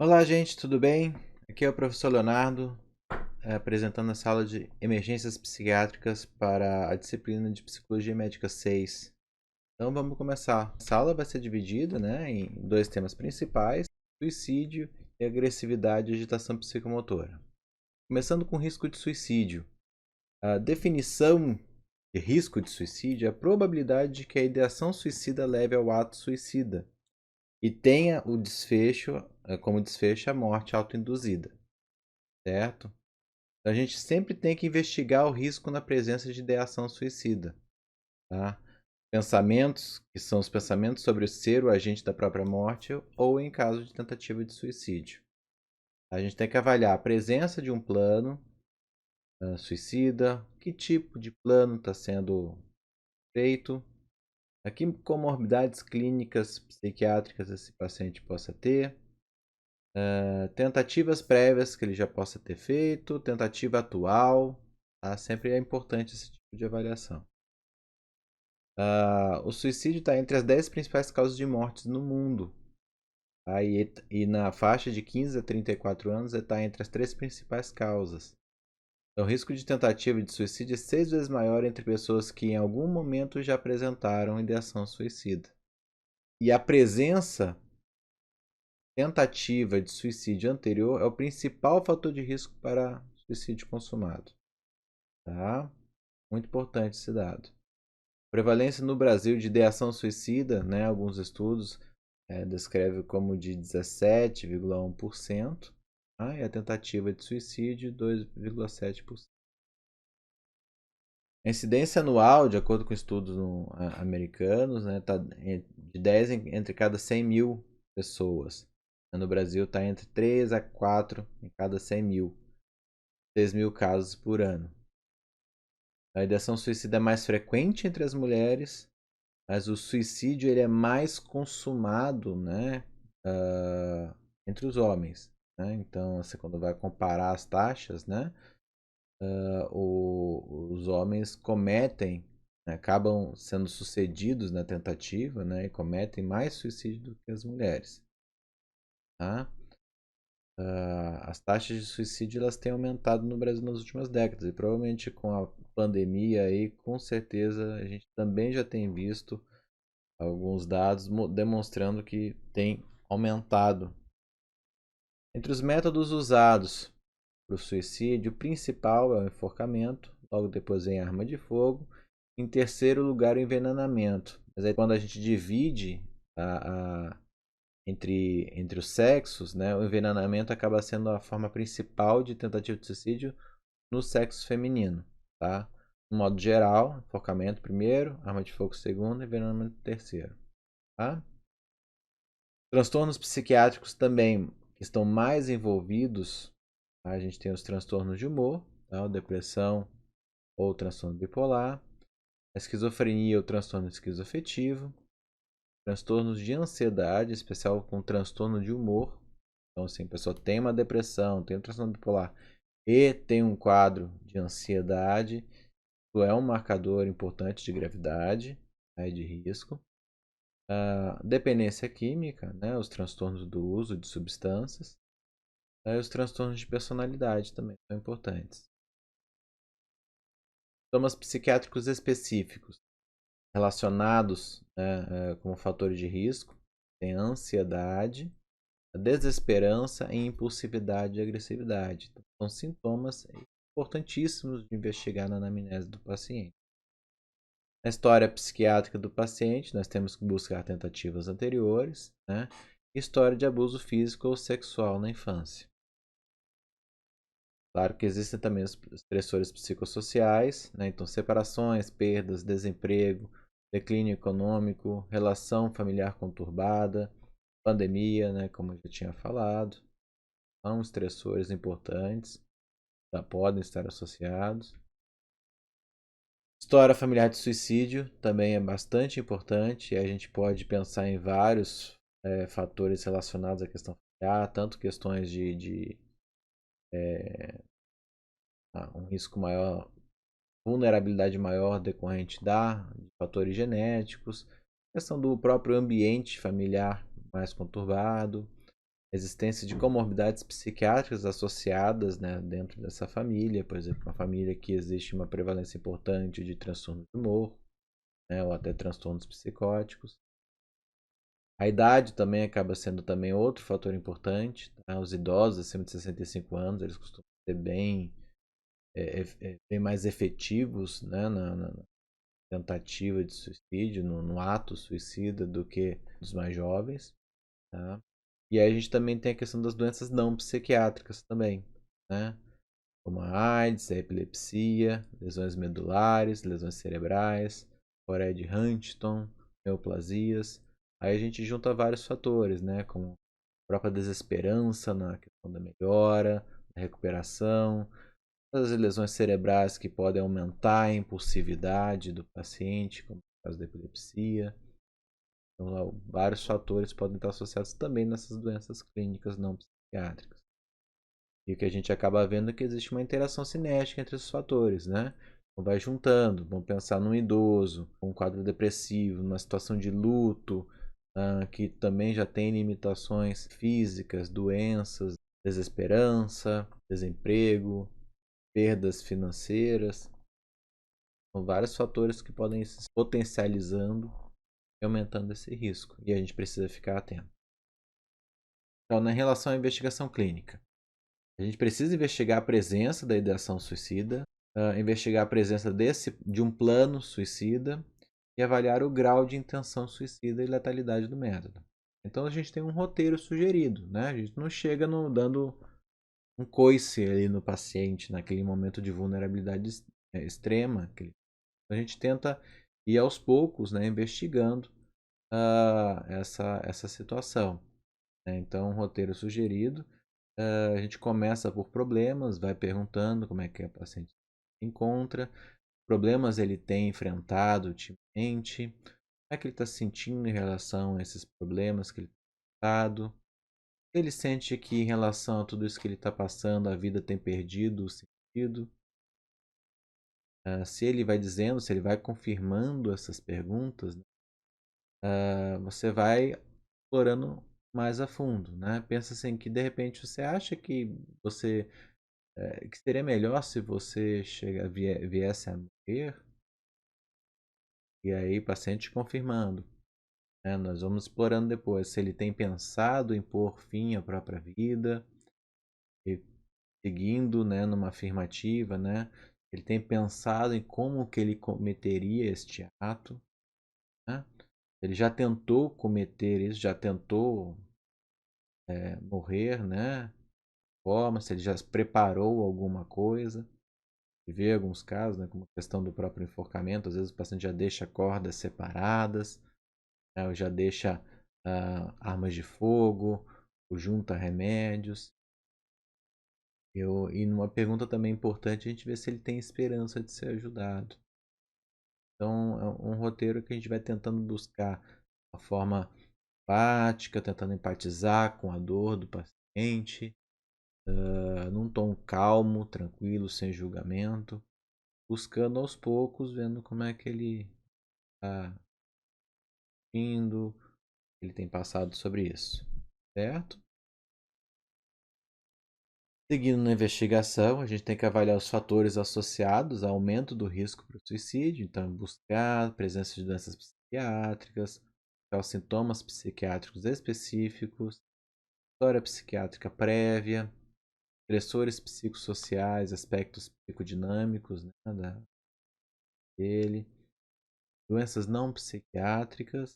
Olá, gente, tudo bem? Aqui é o professor Leonardo, apresentando a sala de emergências psiquiátricas para a disciplina de Psicologia Médica 6. Então vamos começar. A sala vai ser dividida, em dois temas principais: suicídio e agressividade e agitação psicomotora. Começando com risco de suicídio. A definição de risco de suicídio é a probabilidade de que a ideação suicida leve ao ato suicida e tenha o desfecho, como desfecho a morte autoinduzida, certo? A gente sempre tem que investigar o risco na presença de ideação suicida. Tá? Pensamentos, que são os pensamentos sobre ser o agente da própria morte ou em caso de tentativa de suicídio. A gente tem que avaliar a presença de um plano suicida, que tipo de plano está sendo feito, que comorbidades clínicas psiquiátricas esse paciente possa ter, tentativas prévias que ele já possa ter feito, tentativa atual. Tá? Sempre é importante esse tipo de avaliação. O suicídio está entre as 10 principais causas de mortes no mundo. Tá? E na faixa de 15 a 34 anos está entre as 3 principais causas. Então, o risco de tentativa de suicídio é 6 vezes maior entre pessoas que em algum momento já apresentaram ideação suicida. E a presença tentativa de suicídio anterior é o principal fator de risco para suicídio consumado. Tá? Muito importante esse dado. Prevalência no Brasil de ideação suicida, alguns estudos descrevem como de 17,1%, tá? E a tentativa de suicídio 2,7%. A incidência anual, de acordo com estudos americanos, tá de 10 entre cada 100 mil pessoas. No Brasil está entre 3 a 4 em cada 100 mil. 6 mil casos por ano. A ideação suicida é mais frequente entre as mulheres, mas o suicídio ele é mais consumado, entre os homens. Então, você quando vai comparar as taxas, os homens cometem, acabam sendo sucedidos na tentativa, e cometem mais suicídio do que as mulheres. Tá? As taxas de suicídio elas têm aumentado no Brasil nas últimas décadas e provavelmente com a pandemia aí, com certeza a gente também já tem visto alguns dados demonstrando que tem aumentado. Entre os métodos usados para o suicídio, o principal é o enforcamento, logo depois vem a arma de fogo, em terceiro lugar o envenenamento. Mas aí quando a gente divide entre os sexos, o envenenamento acaba sendo a forma principal de tentativa de suicídio no sexo feminino. Tá? No modo geral, enforcamento primeiro, arma de fogo segundo, envenenamento terceiro. Tá? Transtornos psiquiátricos também que estão mais envolvidos, tá? A gente tem os transtornos de humor, tá? Depressão ou transtorno bipolar, a esquizofrenia ou transtorno esquizoafetivo, transtornos de ansiedade, especial com transtorno de humor. Então, assim, a pessoa tem uma depressão, tem um transtorno bipolar e tem um quadro de ansiedade, isso é um marcador importante de gravidade, de risco. Dependência química, os transtornos do uso de substâncias, e os transtornos de personalidade também são importantes. Sintomas psiquiátricos específicos relacionados como fatores de risco tem a ansiedade, a desesperança, a impulsividade e agressividade. Então, são sintomas importantíssimos de investigar na anamnese do paciente. Na história psiquiátrica do paciente, nós temos que buscar tentativas anteriores, história de abuso físico ou sexual na infância. Claro que existem também os estressores psicossociais, então separações, perdas, desemprego, declínio econômico, relação familiar conturbada, pandemia, como eu já tinha falado. São estressores importantes, podem estar associados. História familiar de suicídio também é bastante importante. E a gente pode pensar em vários fatores relacionados à questão familiar, tanto questões de um risco maior, vulnerabilidade maior decorrente de fatores genéticos, questão do próprio ambiente familiar mais conturbado, existência de comorbidades psiquiátricas associadas, né, dentro dessa família, por exemplo, uma família que existe uma prevalência importante de transtorno de humor, né, ou até transtornos psicóticos. A idade também acaba sendo também outro fator importante. Tá? Os idosos acima de 65 anos, eles costumam ser bem mais efetivos, né, na tentativa de suicídio, no ato suicida, do que os mais jovens. Tá? E aí a gente também tem a questão das doenças não psiquiátricas também, né? Como a AIDS, a epilepsia, lesões medulares, lesões cerebrais, coreia de Huntington, neoplasias. Aí a gente junta vários fatores, né? Como a própria desesperança na questão da melhora, da recuperação, as lesões cerebrais que podem aumentar a impulsividade do paciente, como no caso da epilepsia. Então, vários fatores podem estar associados também nessas doenças clínicas não psiquiátricas. E o que a gente acaba vendo é que existe uma interação cinética entre esses fatores, né? Então vai juntando, vamos pensar num idoso, um quadro depressivo, numa situação de luto, que também já tem limitações físicas, doenças, desesperança, desemprego, perdas financeiras. São vários fatores que podem ir se potencializando e aumentando esse risco. E a gente precisa ficar atento. Então, na relação à investigação clínica, a gente precisa investigar a presença da ideação suicida, investigar a presença de um plano suicida e avaliar o grau de intenção suicida e letalidade do método. Então a gente tem um roteiro sugerido, né? A gente não chega dando um coice ali no paciente naquele momento de vulnerabilidade extrema. A gente tenta ir aos poucos, né, investigando essa situação. Né? Então, um roteiro sugerido. A gente começa por problemas, vai perguntando como é que a paciente se encontra, problemas ele tem enfrentado ultimamente, como é que ele está se sentindo em relação a esses problemas que ele tem enfrentado. Ele sente que em relação a tudo isso que ele está passando, a vida tem perdido o sentido. Se ele vai dizendo, se ele vai confirmando essas perguntas, né, você vai explorando mais a fundo, né? Pensa assim que de repente você acha que seria melhor se você viesse a morrer, e aí o paciente confirmando. Né? Nós vamos explorando depois se ele tem pensado em pôr fim à própria vida, e seguindo, né, numa afirmativa, né? Ele tem pensado em como que ele cometeria este ato, né? Ele já tentou cometer isso, já tentou morrer, né? Forma, se ele já preparou alguma coisa. E vê alguns casos, né, como a questão do próprio enforcamento, às vezes o paciente já deixa cordas separadas, né, ou já deixa armas de fogo, ou junta remédios. E numa pergunta também importante, a gente vê se ele tem esperança de ser ajudado. Então, é um roteiro que a gente vai tentando buscar uma forma empática, tentando empatizar com a dor do paciente, num tom calmo, tranquilo, sem julgamento, buscando aos poucos, vendo como é que ele está indo, ele tem passado sobre isso, certo? Seguindo na investigação, a gente tem que avaliar os fatores associados ao aumento do risco para o suicídio, então buscar a presença de doenças psiquiátricas, os sintomas psiquiátricos específicos, história psiquiátrica prévia, estressores psicossociais, aspectos psicodinâmicos, né, dele, doenças não psiquiátricas,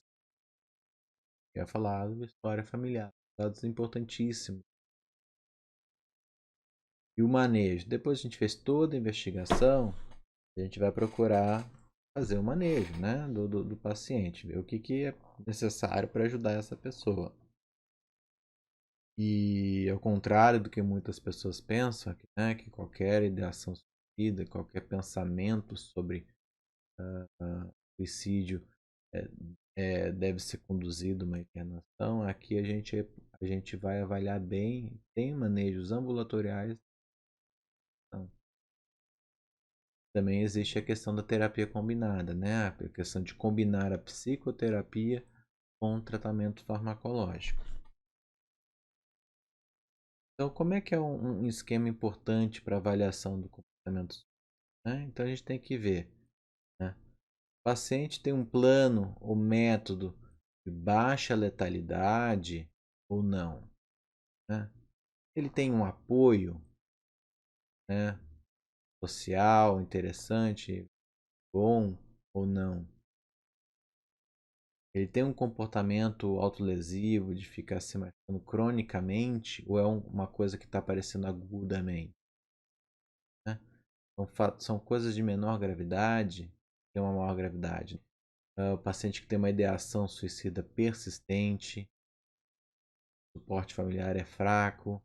que é falado, história familiar, dados importantíssimos. E o manejo. Depois a gente fez toda a investigação, a gente vai procurar fazer o manejo, né, do paciente, ver o que é necessário para ajudar essa pessoa. E ao contrário do que muitas pessoas pensam, né, que qualquer ideação suicida, qualquer pensamento sobre suicídio deve ser conduzido uma internação, aqui a gente vai avaliar bem, tem manejos ambulatoriais. Então, também existe a questão da terapia combinada, né? A questão de combinar a psicoterapia com o tratamento farmacológico. Então, como é que é um esquema importante para avaliação do comportamento? Né? Então, a gente tem que ver, né? O paciente tem um plano ou método de baixa letalidade ou não, né? Ele tem um apoio, né, social interessante, bom ou não? Ele tem um comportamento autolesivo de ficar se machucando cronicamente ou é uma coisa que está aparecendo agudamente, né? São coisas de menor gravidade, tem uma maior gravidade. O paciente que tem uma ideação suicida persistente, o suporte familiar é fraco,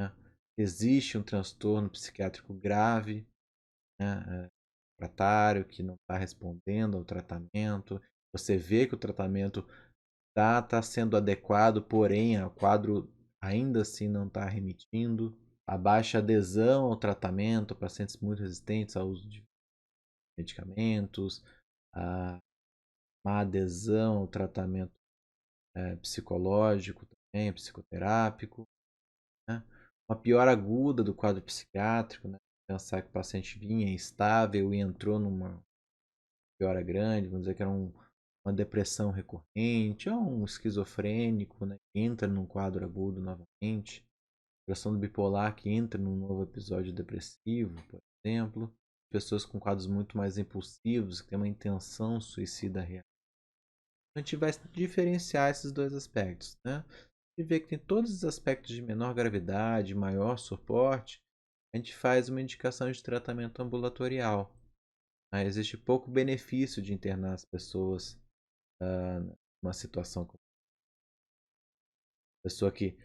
né? Existe um transtorno psiquiátrico grave, né? Refratário que não está respondendo ao tratamento. Você vê que o tratamento tá sendo adequado, porém o quadro ainda assim não está remitindo. A baixa adesão ao tratamento, pacientes muito resistentes ao uso de medicamentos, a má adesão ao tratamento psicológico também, psicoterápico, né? Uma piora aguda do quadro psiquiátrico, né? Pensar que o paciente vinha instável e entrou numa piora grande, vamos dizer que era uma depressão recorrente, ou um esquizofrênico, né? Que entra num quadro agudo novamente, depressão do bipolar que entra num novo episódio depressivo, por exemplo, pessoas com quadros muito mais impulsivos, que têm uma intenção suicida real. A gente vai diferenciar esses dois aspectos, né? E ver que tem todos os aspectos de menor gravidade, maior suporte, a gente faz uma indicação de tratamento ambulatorial. Existe pouco benefício de internar as pessoas numa situação como a pessoa que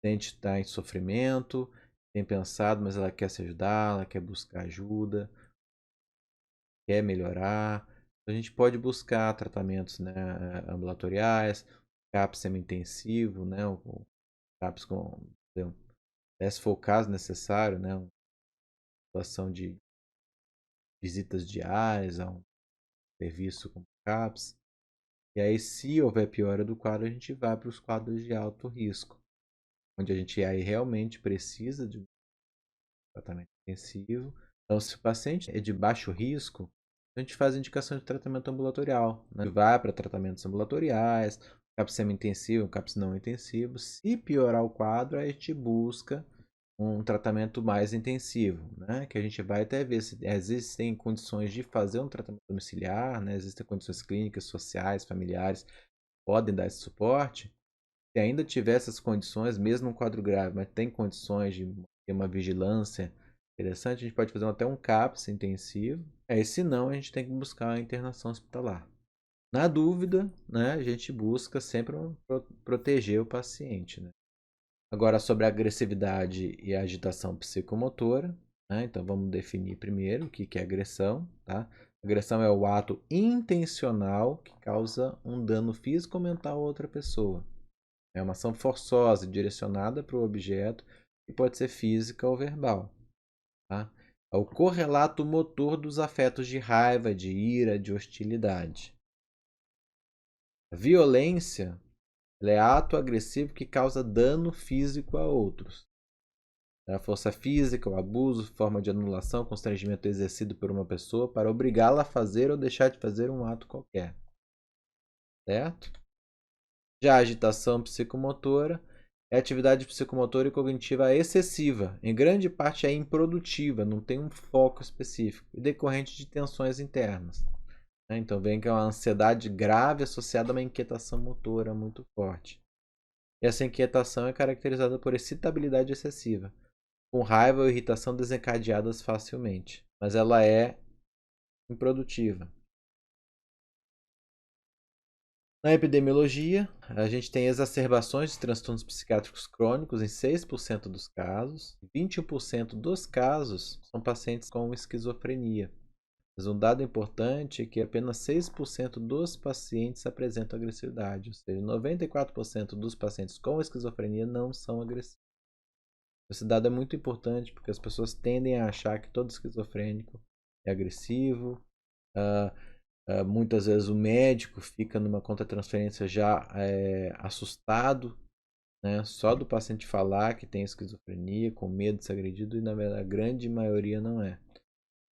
sente estar em sofrimento, tem pensado, mas ela quer se ajudar, ela quer buscar ajuda, quer melhorar. A gente pode buscar tratamentos, né, ambulatoriais, CAPS semi-intensivo, né, o CAPS com, se for o caso necessário, né, uma situação de visitas diárias a um serviço como CAPS. E aí, se houver piora do quadro, a gente vai para os quadros de alto risco, onde a gente aí realmente precisa de um tratamento intensivo. Então, se o paciente é de baixo risco, a gente faz indicação de tratamento ambulatorial, né? Vai para tratamentos ambulatoriais, CAPS semi-intensivo, CAPS não intensivo. Se piorar o quadro, a gente busca um tratamento mais intensivo, né? Que a gente vai até ver se existem condições de fazer um tratamento domiciliar, né? Existem condições clínicas, sociais, familiares que podem dar esse suporte. Se ainda tiver essas condições, mesmo no quadro grave, mas tem condições de ter uma vigilância interessante, a gente pode fazer até um CAPS intensivo. Se não, a gente tem que buscar a internação hospitalar. Na dúvida, né, a gente busca sempre proteger o paciente, né? Agora, sobre a agressividade e a agitação psicomotora, né? Então, vamos definir primeiro o que é agressão, tá? Agressão é o ato intencional que causa um dano físico ou mental a outra pessoa. É uma ação forçosa, direcionada para o objeto, e pode ser física ou verbal, tá? É o correlato motor dos afetos de raiva, de ira, de hostilidade. A violência é ato agressivo que causa dano físico a outros. A força física, o abuso, forma de anulação, constrangimento exercido por uma pessoa para obrigá-la a fazer ou deixar de fazer um ato qualquer. Certo? Já a agitação psicomotora é atividade psicomotora e cognitiva excessiva. Em grande parte é improdutiva, não tem um foco específico e decorrente de tensões internas. Então vem que é uma ansiedade grave associada a uma inquietação motora muito forte. E essa inquietação é caracterizada por excitabilidade excessiva, com raiva ou irritação desencadeadas facilmente, mas ela é improdutiva. Na epidemiologia, a gente tem exacerbações de transtornos psiquiátricos crônicos em 6% dos casos. 21% dos casos são pacientes com esquizofrenia. Mas um dado importante é que apenas 6% dos pacientes apresentam agressividade, ou seja, 94% dos pacientes com esquizofrenia não são agressivos. Esse dado é muito importante porque as pessoas tendem a achar que todo esquizofrênico é agressivo. Muitas vezes o médico fica numa conta-transferência já assustado né? Só do paciente falar que tem esquizofrenia, com medo de ser agredido, e na verdade a grande maioria não é.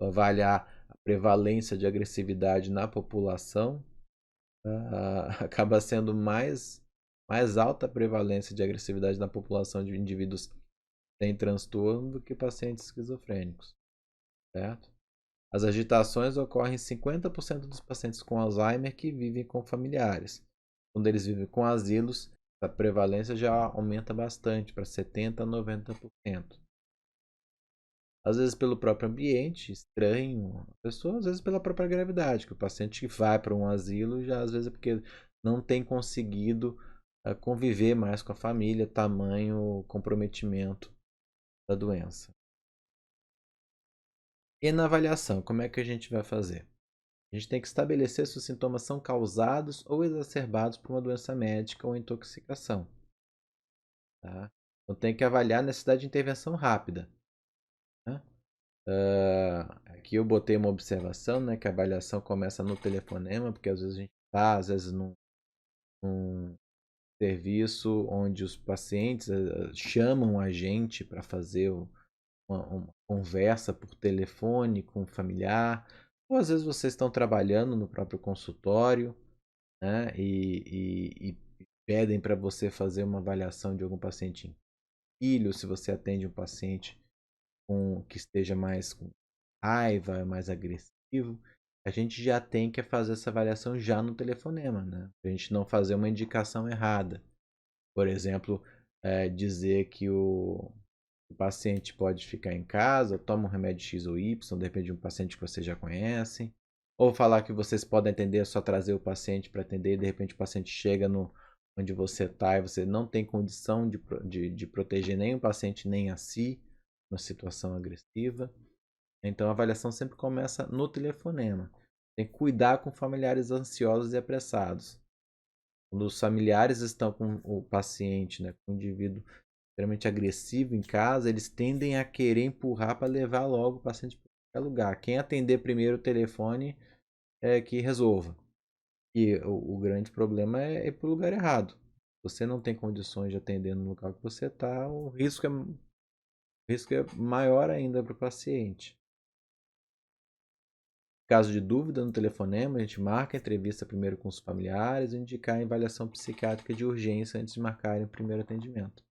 Avaliar a prevalência de agressividade na população, acaba sendo mais alta a prevalência de agressividade na população de indivíduos que têm transtorno do que pacientes esquizofrênicos, certo? As agitações ocorrem em 50% dos pacientes com Alzheimer que vivem com familiares. Quando eles vivem com asilos, a prevalência já aumenta bastante, para 70% a 90%. Às vezes pelo próprio ambiente estranho, a pessoa, às vezes pela própria gravidade, que o paciente que vai para um asilo já às vezes é porque não tem conseguido conviver mais com a família, tamanho comprometimento da doença. E na avaliação, como é que a gente vai fazer? A gente tem que estabelecer se os sintomas são causados ou exacerbados por uma doença médica ou intoxicação. Tá? Então tem que avaliar a necessidade de intervenção rápida. Né? Aqui eu botei uma observação, né, que a avaliação começa no telefonema, porque às vezes a gente está, às vezes, num serviço onde os pacientes chamam a gente para fazer uma conversa por telefone com um familiar, ou às vezes vocês estão trabalhando no próprio consultório, né, e pedem para você fazer uma avaliação de algum paciente em filho, se você atende um paciente que esteja mais com raiva, mais agressivo, a gente já tem que fazer essa avaliação já no telefonema, né? Para a gente não fazer uma indicação errada. Por exemplo, dizer que o paciente pode ficar em casa, toma um remédio X ou Y, depende de um paciente que vocês já conhecem. Ou falar que vocês podem atender, é só trazer o paciente para atender, e de repente o paciente chega no onde você está e você não tem condição de proteger nem o paciente nem a si, numa situação agressiva. Então a avaliação sempre começa no telefonema. Tem que cuidar com familiares ansiosos e apressados. Quando os familiares estão com o paciente, né, com o indivíduo extremamente agressivo em casa, eles tendem a querer empurrar para levar logo o paciente para qualquer lugar. Quem atender primeiro o telefone é que resolva. E o grande problema é ir para o lugar errado. Você não tem condições de atender no local que você está, o risco é maior ainda para o paciente. Caso de dúvida no telefonema, a gente marca a entrevista primeiro com os familiares e indicar a avaliação psiquiátrica de urgência antes de marcarem o primeiro atendimento.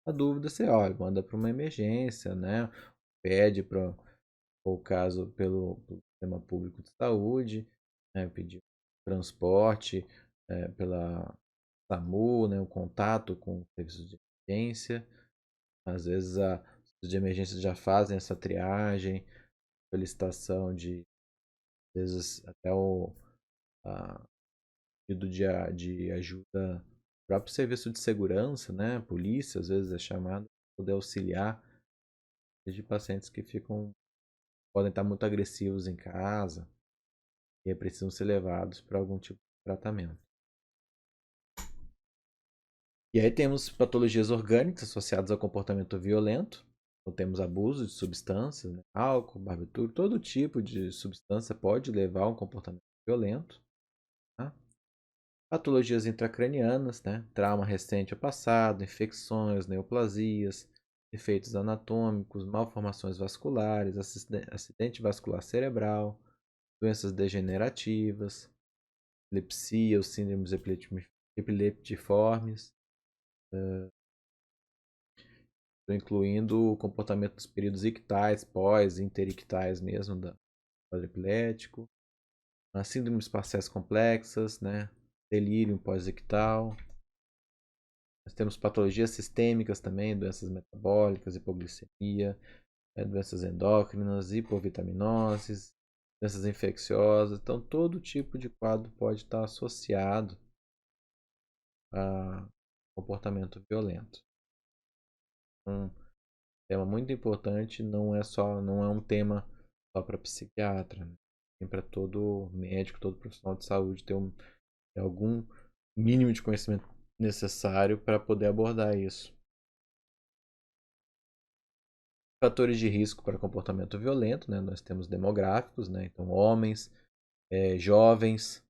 A dúvida você olha, manda para uma emergência, né? Pede para o caso pelo sistema público de saúde, né? Pedir transporte pela SAMU, né? O contato com o serviço de emergência. Às vezes os de emergência já fazem essa triagem, solicitação de às vezes até o pedido de ajuda do próprio serviço de segurança, né? Polícia, às vezes é chamado para poder auxiliar de pacientes que podem estar muito agressivos em casa e precisam ser levados para algum tipo de tratamento. E aí temos patologias orgânicas associadas ao comportamento violento. Então temos abuso de substâncias, né? Álcool, barbitúrico, todo tipo de substância pode levar a um comportamento violento. Tá? Patologias intracranianas, né? Trauma recente ao passado, infecções, neoplasias, efeitos anatômicos, malformações vasculares, acidente vascular cerebral, doenças degenerativas, epilepsia, os síndromes epileptiformes, incluindo o comportamento dos períodos ictais, pós, interictais mesmo, do quadro epilético, as síndromes parciais complexas, né? Delírio pós-ictal. Nós temos patologias sistêmicas também, doenças metabólicas, hipoglicemia, doenças endócrinas, hipovitaminoses, doenças infecciosas. Então, todo tipo de quadro pode estar associado a comportamento violento. Um tema muito importante, não é um tema só para psiquiatra, né? Tem para todo médico, todo profissional de saúde ter algum mínimo de conhecimento necessário para poder abordar isso. Fatores de risco para comportamento violento, né? Nós temos demográficos, né? Então homens, jovens,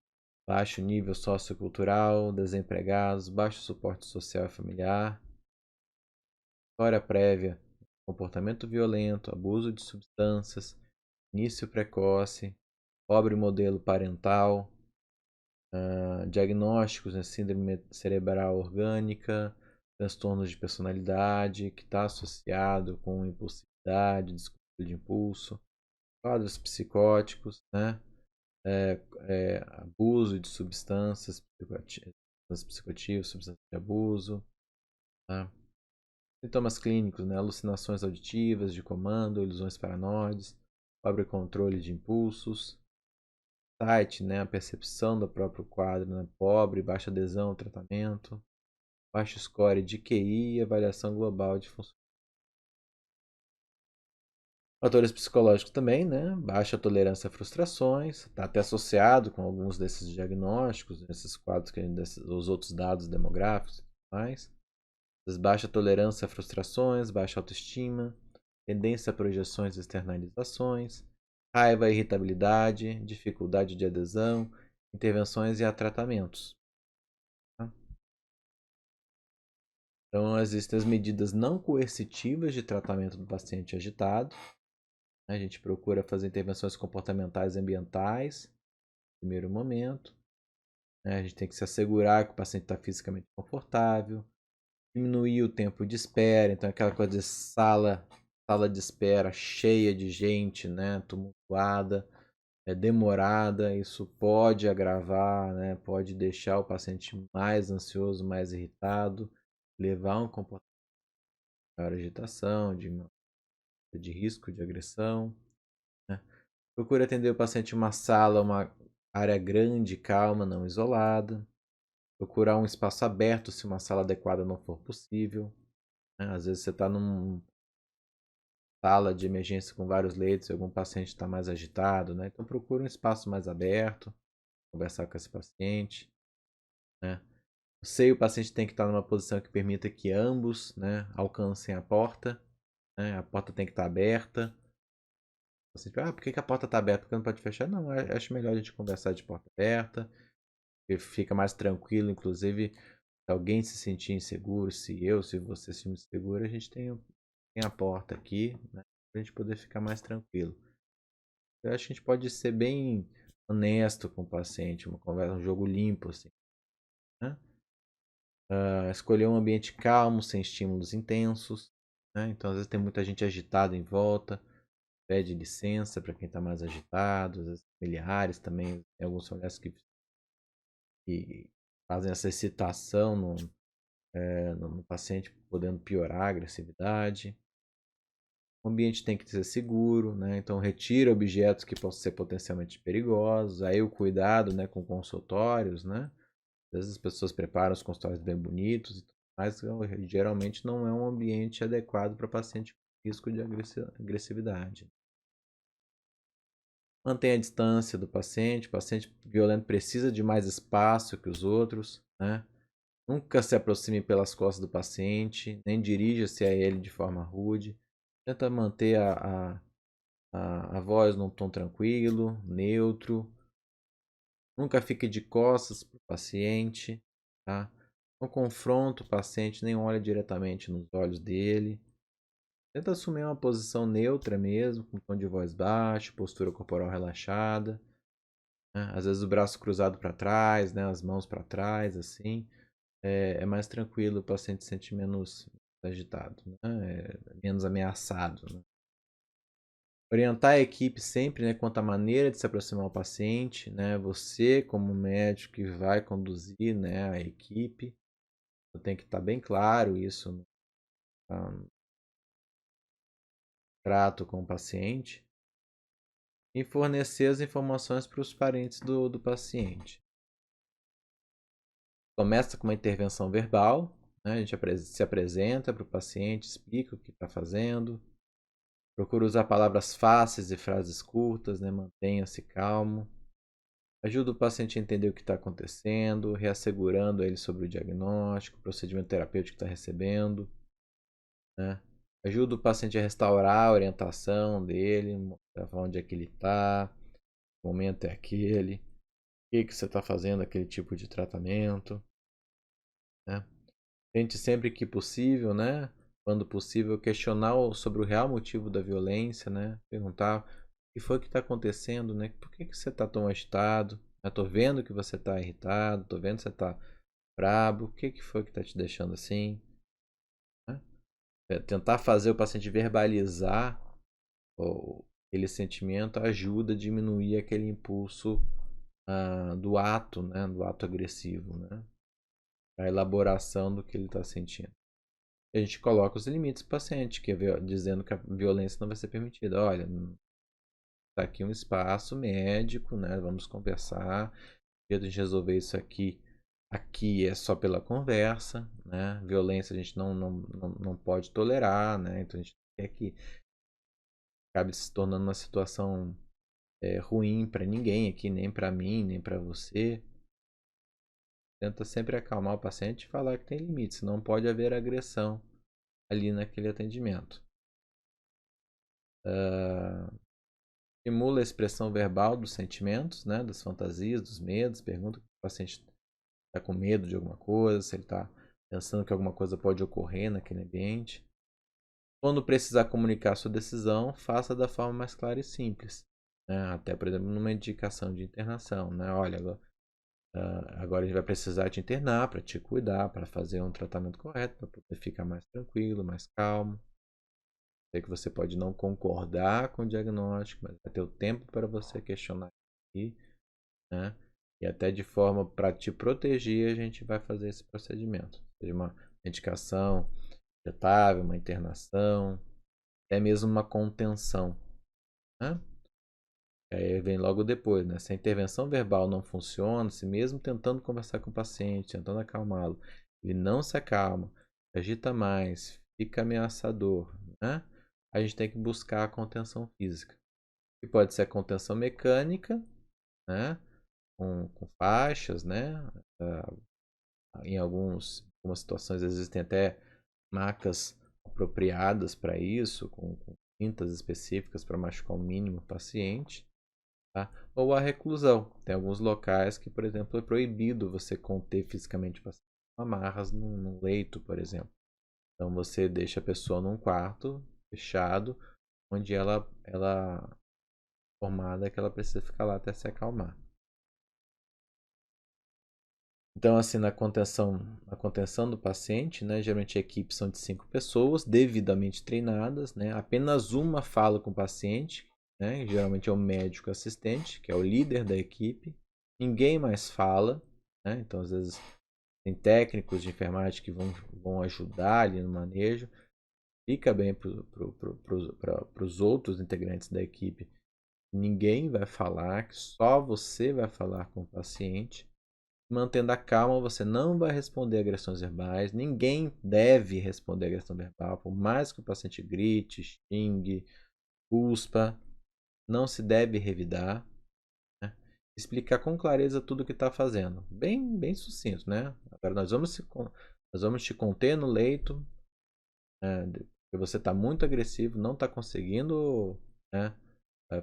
baixo nível sociocultural, desempregados, baixo suporte social e familiar, história prévia, comportamento violento, abuso de substâncias, início precoce, pobre modelo parental, diagnósticos, né, síndrome cerebral orgânica, transtornos de personalidade, que está associado com impulsividade, descontrole de impulso, quadros psicóticos, né, abuso de substâncias psicoativas, substâncias de abuso, tá? Sintomas clínicos, né, alucinações auditivas, de comando, ilusões paranoides, pobre controle de impulsos, site, né, a percepção do próprio quadro, né, pobre, baixa adesão ao tratamento, baixo score de QI e avaliação global de funcionamento. Fatores psicológicos também, né, baixa tolerância a frustrações, está até associado com alguns desses diagnósticos, esses quadros, os outros dados demográficos e tudo mais. Baixa tolerância a frustrações, baixa autoestima, tendência a projeções e externalizações, raiva e irritabilidade, dificuldade de adesão, intervenções e tratamentos. Tá? Então, existem as medidas não coercitivas de tratamento do paciente agitado. A gente procura fazer intervenções comportamentais e ambientais, no primeiro momento. A gente tem que se assegurar que o paciente está fisicamente confortável, diminuir o tempo de espera, então aquela coisa de sala de espera cheia de gente, né, tumultuada, demorada, isso pode agravar, né, pode deixar o paciente mais ansioso, mais irritado, levar a um comportamento de maior agitação, de risco de agressão, né. Procure atender o paciente em uma sala, uma área grande, calma, não isolada. Procurar um espaço aberto se uma sala adequada não for possível, né. Às vezes você está numa sala de emergência com vários leitos e algum paciente está mais agitado, né? Então procure um espaço mais aberto, conversar com esse paciente, né? O paciente tem que estar numa posição que permita que ambos, né, alcancem a porta, né? A porta tem que estar aberta. O paciente, por que a porta está aberta? Porque não pode fechar? Não, acho melhor a gente conversar de porta aberta, porque fica mais tranquilo, inclusive se alguém se sentir inseguro, se você se sentir inseguro, a gente tem a porta aqui, né, para a gente poder ficar mais tranquilo. Eu acho que a gente pode ser bem honesto com o paciente, uma conversa, um jogo limpo, assim, né? Escolher um ambiente calmo, sem estímulos intensos, né? Então, às vezes tem muita gente agitada em volta, pede licença para quem está mais agitado, às vezes familiares também, tem alguns familiares que fazem essa excitação no paciente, podendo piorar a agressividade. O ambiente tem que ser seguro, né? Então retira objetos que possam ser potencialmente perigosos. Aí o cuidado, né, com consultórios, né? Às vezes as pessoas preparam os consultórios bem bonitos, mas geralmente não é um ambiente adequado para paciente com risco de agressividade. Mantenha a distância do paciente. O paciente violento precisa de mais espaço que os outros, né? Nunca se aproxime pelas costas do paciente, nem dirija-se a ele de forma rude. Tenta manter a voz num tom tranquilo, neutro. Nunca fique de costas para o paciente, tá? Não confronta o paciente, nem olha diretamente nos olhos dele. Tenta assumir uma posição neutra mesmo, com tom de voz baixo, postura corporal relaxada, né? Às vezes o braço cruzado para trás, né? As mãos para trás, assim. É mais tranquilo, o paciente se sente menos agitado, né? Menos ameaçado, né? Orientar a equipe sempre, né, quanto à maneira de se aproximar ao paciente, né? Você, como médico que vai conduzir, né, a equipe, tem que estar bem claro isso no trato com o paciente e fornecer as informações para os parentes do paciente. Começa com uma intervenção verbal, né? A gente se apresenta para o paciente, explica o que está fazendo, procura usar palavras fáceis e frases curtas, né? Mantenha-se calmo. Ajuda o paciente a entender o que está acontecendo, reassegurando ele sobre o diagnóstico, o procedimento terapêutico que está recebendo, né? Ajuda o paciente a restaurar a orientação dele, mostrar onde é que ele está, o momento é aquele, o que você está fazendo aquele tipo de tratamento, né? Tente sempre que possível, né, quando possível, questionar sobre o real motivo da violência, né? Perguntar o que foi que está acontecendo, né? Por que você está tão agitado? Eu tô vendo que você está irritado, tô vendo que você está brabo. O que foi que está te deixando assim? Né? Tentar fazer o paciente verbalizar aquele sentimento ajuda a diminuir aquele impulso do ato, né? Do ato agressivo, né? A elaboração do que ele está sentindo. A gente coloca os limites para o paciente, dizendo que a violência não vai ser permitida. Olha, está aqui um espaço médico, né? Vamos conversar. O jeito de resolver isso aqui é só pela conversa, né? Violência a gente não pode tolerar, né? Então a gente quer que acabe se tornando uma situação ruim para ninguém aqui, nem para mim, nem para você. Tenta sempre acalmar o paciente e falar que tem limites, não pode haver agressão ali naquele atendimento. Simula a expressão verbal dos sentimentos, né, das fantasias, dos medos. Pergunta se o paciente está com medo de alguma coisa, se ele está pensando que alguma coisa pode ocorrer naquele ambiente. Quando precisar comunicar sua decisão, faça da forma mais clara e simples. Né? Até, por exemplo, numa indicação de internação. Né? Olha, agora a gente vai precisar te internar para te cuidar, para fazer um tratamento correto, para poder ficar mais tranquilo, mais calmo. Sei que você pode não concordar com o diagnóstico, mas vai ter o tempo para você questionar aqui, né? E até de forma para te proteger, a gente vai fazer esse procedimento. Seja uma medicação injetável, uma internação, até mesmo uma contenção, né? Aí vem logo depois, né? Se a intervenção verbal não funciona, se mesmo tentando conversar com o paciente, tentando acalmá-lo, ele não se acalma, agita mais, fica ameaçador, né? A gente tem que buscar a contenção física. Que pode ser a contenção mecânica, né? Com faixas, né? Em algumas situações existem até macas apropriadas para isso, com cintas específicas para machucar o mínimo o paciente. Tá? Ou a reclusão. Tem alguns locais que, por exemplo, é proibido você conter fisicamente o paciente com amarras num leito, por exemplo. Então você deixa a pessoa num quarto fechado, onde ela formada que ela precisa ficar lá até se acalmar. Então, assim, na contenção do paciente, né, geralmente a equipe são de 5 pessoas, devidamente treinadas, né, apenas uma fala com o paciente, né, geralmente é o médico assistente, que é o líder da equipe, ninguém mais fala, né, então às vezes tem técnicos de enfermagem que vão ajudar ali no manejo, fica bem para os outros integrantes da equipe, ninguém vai falar, que só você vai falar com o paciente. Mantendo a calma, você não vai responder agressões verbais. Ninguém deve responder agressão verbal, por mais que o paciente grite, xingue, cuspa, não se deve revidar. Né? Explicar com clareza tudo o que está fazendo. Bem, bem sucinto, né? Agora nós vamos te conter no leito, né? Porque você está muito agressivo, não está conseguindo, né,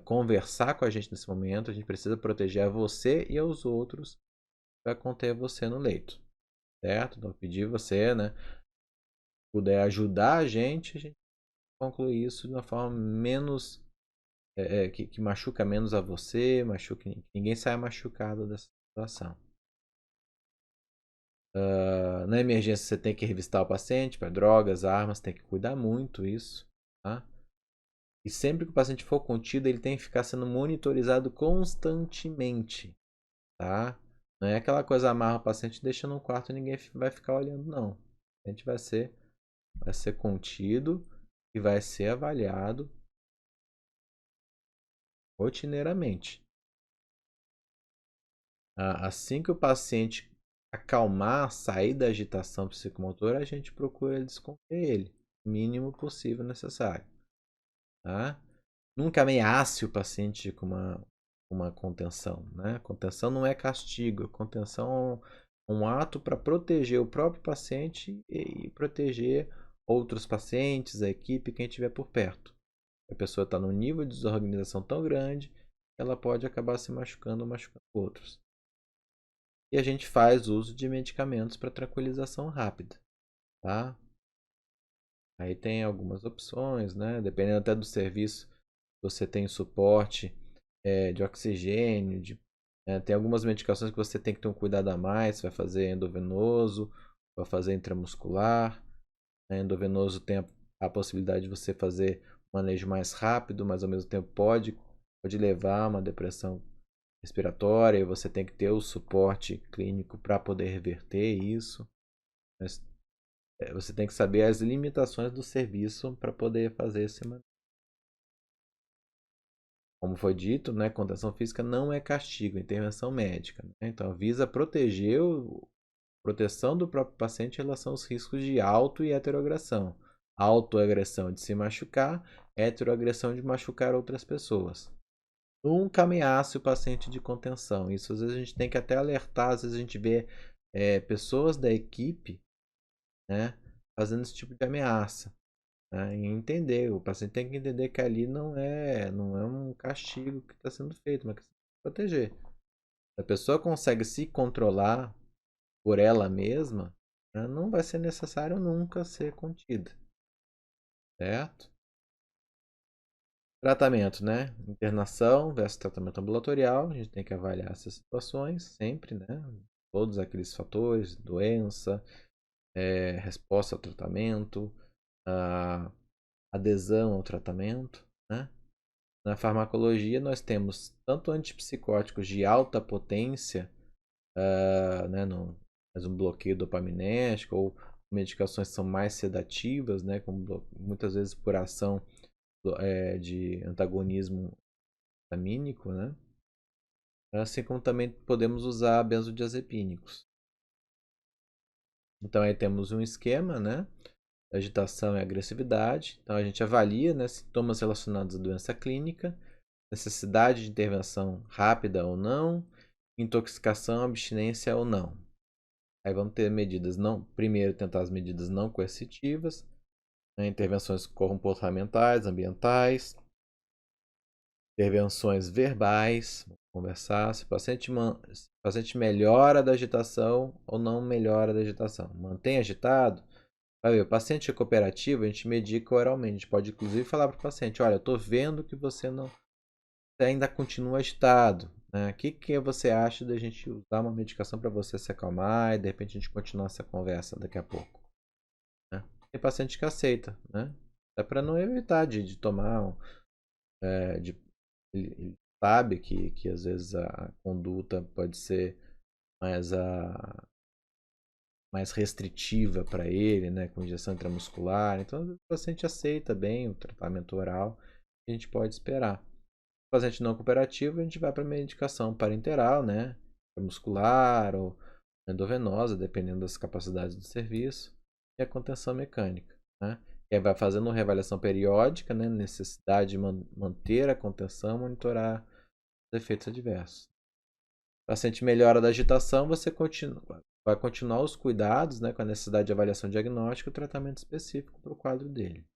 conversar com a gente nesse momento. A gente precisa proteger a você e aos outros para conter você no leito. Certo? Então, pedir você, né, puder ajudar a gente concluir isso de uma forma menos que machuca menos a você, que ninguém saia machucado dessa situação. Na emergência você tem que revistar o paciente para drogas, armas, tem que cuidar muito isso, tá? E sempre que o paciente for contido, ele tem que ficar sendo monitorizado constantemente, tá? Não é aquela coisa amarra o paciente e deixa no quarto e ninguém vai ficar olhando, não. A gente vai ser contido e vai ser avaliado rotineiramente. Assim que o paciente acalmar, sair da agitação psicomotora, a gente procura desconter ele, o mínimo possível necessário. Tá? Nunca ameace o paciente com uma contenção. Né? Contenção não é castigo, contenção é um ato para proteger o próprio paciente e proteger outros pacientes, a equipe, quem estiver por perto. A pessoa está num nível de desorganização tão grande que ela pode acabar se machucando ou machucando outros. E a gente faz uso de medicamentos para tranquilização rápida, tá? Aí tem algumas opções, né? Dependendo até do serviço, você tem suporte de oxigênio, tem algumas medicações que você tem que ter um cuidado a mais, vai fazer endovenoso, vai fazer intramuscular. Endovenoso tem a possibilidade de você fazer um manejo mais rápido, mas ao mesmo tempo pode levar a uma depressão respiratória e você tem que ter o suporte clínico para poder reverter isso. Mas você tem que saber as limitações do serviço para poder fazer esse manejo. Como foi dito, né, contenção física não é castigo, é intervenção médica. Né? Então, visa proteger proteção do próprio paciente em relação aos riscos de auto e heteroagressão. Autoagressão de se machucar, heteroagressão de machucar outras pessoas. Nunca ameace o paciente de contenção. Isso às vezes a gente tem que até alertar, às vezes a gente vê pessoas da equipe, né, fazendo esse tipo de ameaça. Né, e entender, o paciente tem que entender que ali não é um castigo que está sendo feito, mas que está sendo proteger. Se a pessoa consegue se controlar por ela mesma, né, não vai ser necessário nunca ser contida. Certo? Tratamento, né? Internação versus tratamento ambulatorial. A gente tem que avaliar essas situações sempre, né? Todos aqueles fatores, doença, resposta ao tratamento, a adesão ao tratamento, né? Na farmacologia nós temos tanto antipsicóticos de alta potência, né, mas um bloqueio dopaminérgico ou medicações que são mais sedativas, né, como muitas vezes por ação de antagonismo histamínico, né? Assim como também podemos usar benzodiazepínicos. Então aí temos um esquema, né? Agitação e agressividade. Então a gente avalia, né, sintomas relacionados à doença clínica, necessidade de intervenção rápida ou não, intoxicação, abstinência ou não. Aí vamos ter medidas não, primeiro tentar as medidas não coercitivas, né, intervenções comportamentais, ambientais, intervenções verbais, conversar, se o paciente melhora da agitação ou não melhora da agitação. Mantém agitado? Vai ver, o paciente é cooperativo, a gente medica oralmente. A gente pode inclusive falar para o paciente, olha, eu estou vendo que você ainda continua agitado. Né? O que você acha da gente usar uma medicação para você se acalmar e de repente a gente continuar essa conversa daqui a pouco? Né? Tem paciente que aceita, né? É para não evitar de tomar, ele sabe que às vezes a conduta pode ser mais, mais restritiva para ele, né? Com injeção intramuscular. Então o paciente aceita bem o tratamento oral que a gente pode esperar. O paciente não cooperativo, a gente vai para medicação parenteral, né? Muscular ou endovenosa, dependendo das capacidades do serviço, e a contenção mecânica, né? E aí vai fazendo uma reavaliação periódica, né? Necessidade de manter a contenção, monitorar os efeitos adversos. O paciente melhora da agitação, você vai continuar os cuidados, né? Com a necessidade de avaliação diagnóstica e tratamento específico para o quadro dele.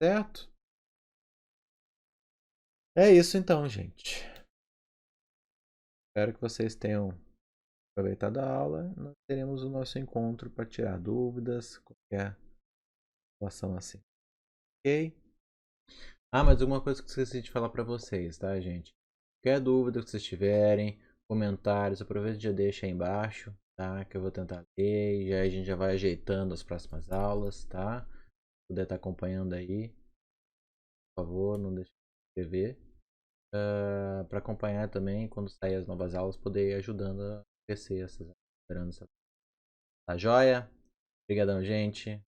Certo? É isso então, gente. Espero que vocês tenham aproveitado a aula. Nós teremos o nosso encontro para tirar dúvidas, qualquer situação assim. Ok? Ah, mas uma coisa que eu esqueci de falar para vocês, tá, gente? Qualquer dúvida que vocês tiverem, comentários, aproveita e já deixa aí embaixo, tá? Que eu vou tentar ler e aí a gente já vai ajeitando as próximas aulas, tá? Se puder estar acompanhando aí, por favor, não deixe de inscrever. Para acompanhar também quando sair as novas aulas, poder ir ajudando a crescer essas esperanças. Tá joia? Obrigadão, gente.